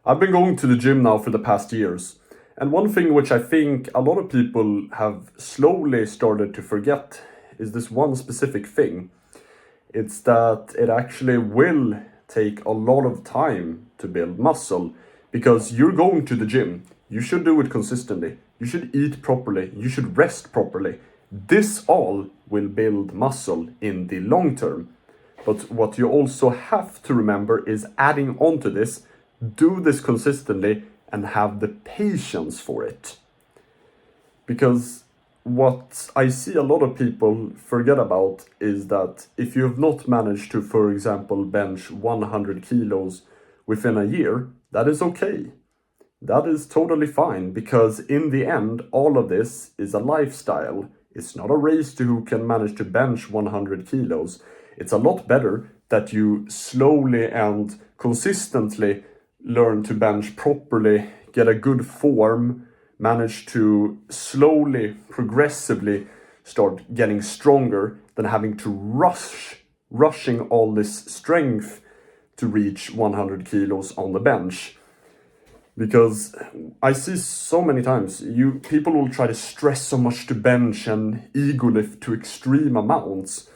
I've been going to the gym now for the past years, and one thing which I think a lot of people have slowly started to forget is this one specific thing. It's that it actually will take a lot of time to build muscle because you're going to the gym. You should do it consistently. You should eat properly. You should rest properly. This all will build muscle in the long term. But what you also have to remember is adding on to this, do this consistently and have the patience for it. Because what I see a lot of people forget about is that if you have not managed to, for example, bench 100 kilos within a year, that is okay. That is totally fine because in the end, all of this is a lifestyle. It's not a race to who can manage to bench 100 kilos. It's a lot better that you slowly and consistently learn to bench properly, get a good form, manage to slowly, progressively start getting stronger than having to rushing all this strength to reach 100 kilos on the bench. Because I see so many times people will try to stress so much to bench and ego lift to extreme amounts.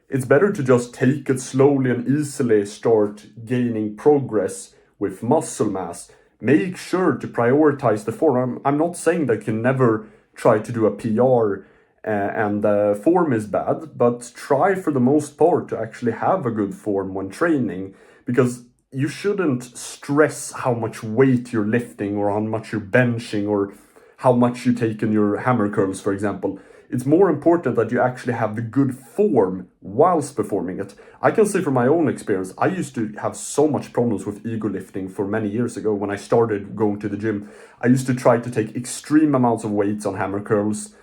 It's better to just take it slowly and easily start gaining progress with muscle mass. Make sure to prioritize the form. I'm not saying that you can never try to do a PR and the form is bad, but try for the most part to actually have a good form when training, because you shouldn't stress how much weight you're lifting or how much you're benching or how much you take in your hammer curls, for example. It's more important that you actually have the good form whilst performing it. I can say from my own experience, I used to have so much problems with ego lifting for many years ago when I started going to the gym. I used to try to take extreme amounts of weights on hammer curls.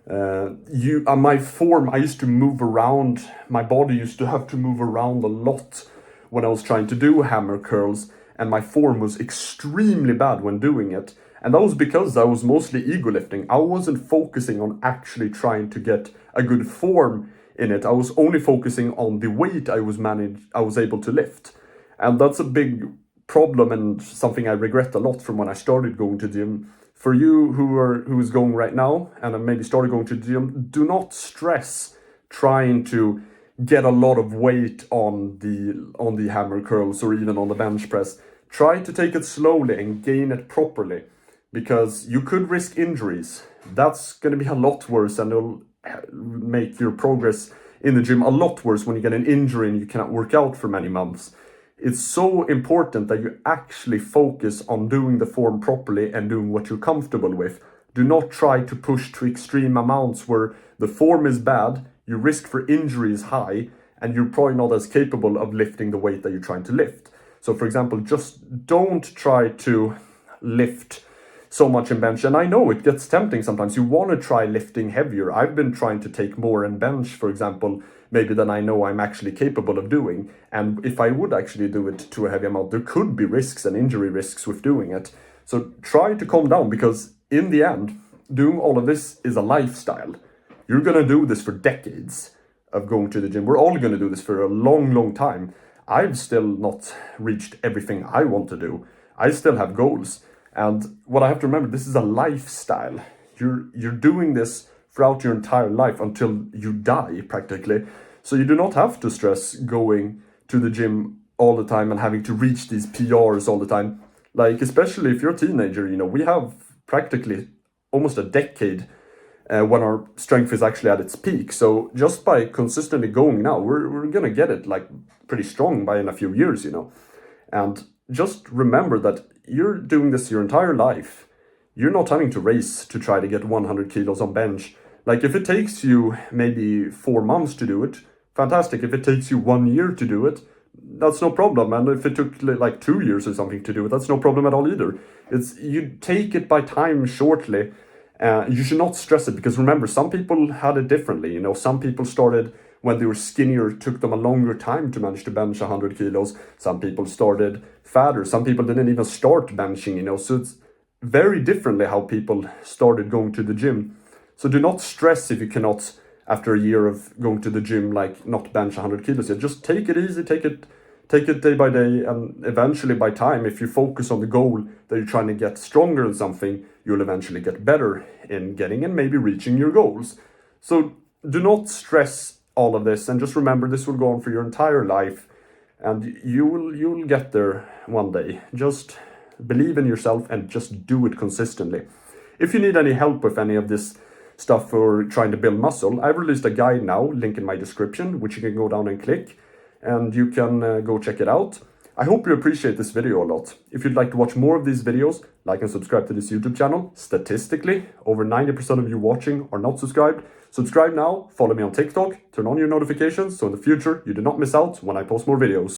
My form, I used to move around. My body used to have to move around a lot when I was trying to do hammer curls, and my form was extremely bad when doing it. And that was because I was mostly ego lifting. I wasn't focusing on actually trying to get a good form in it. I was only focusing on the weight I was able to lift. And that's a big problem and something I regret a lot from when I started going to the gym. For you who is going right now and maybe started going to the gym, do not stress trying to get a lot of weight on the hammer curls or even on the bench press. Try to take it slowly and gain it properly, because you could risk injuries. That's going to be a lot worse, and it'll make your progress in the gym a lot worse when you get an injury and you cannot work out for many months. It's so important that you actually focus on doing the form properly and doing what you're comfortable with. Do not try to push to extreme amounts where the form is bad, your risk for injury is high, and you're probably not as capable of lifting the weight that you're trying to lift. So for example, just don't try to lift so much in bench. And I know it gets tempting sometimes. You want to try lifting heavier. I've been trying to take more in bench, for example, maybe than I know I'm actually capable of doing. And if I would actually do it to a heavy amount, there could be risks and injury risks with doing it. So try to calm down, because in the end, doing all of this is a lifestyle. You're going to do this for decades of going to the gym. We're all going to do this for a long, long time. I've still not reached everything I want to do. I still have goals. And what I have to remember, this is a lifestyle. You're doing this throughout your entire life until you die, practically. So you do not have to stress going to the gym all the time and having to reach these PRs all the time. Like, especially if you're a teenager, we have practically almost a decade when our strength is actually at its peak. So just by consistently going now, we're gonna get it like pretty strong by in a few years, And just remember that you're doing this your entire life. You're not having to race to try to get 100 kilos on bench. Like, if it takes you maybe 4 months to do it, fantastic. If it takes you 1 year to do it, that's no problem. And if it took like 2 years or something to do it, that's no problem at all either. You take it by time shortly. You should not stress it, because remember, some people had it differently. Some people started when they were skinnier, took them a longer time to manage to bench 100 kilos. Some people started fatter. Some people didn't even start benching, So it's very differently how people started going to the gym. So do not stress if you cannot, after a year of going to the gym, like not bench 100 kilos yet. Just take it easy, take it Take it day by day, and eventually by time, if you focus on the goal that you're trying to get stronger in something, you'll eventually get better in getting and maybe reaching your goals. So do not stress all of this, and just remember this will go on for your entire life, and you'll get there one day. Just believe in yourself and just do it consistently. If you need any help with any of this stuff for trying to build muscle, I've released a guide now, link in my description, which you can go down and click, and you can go check it out. I hope you appreciate this video a lot. If you'd like to watch more of these videos, like and subscribe to this YouTube channel. Statistically, over 90% of you watching are not subscribed. Subscribe now, follow me on TikTok, turn on your notifications so in the future you do not miss out when I post more videos.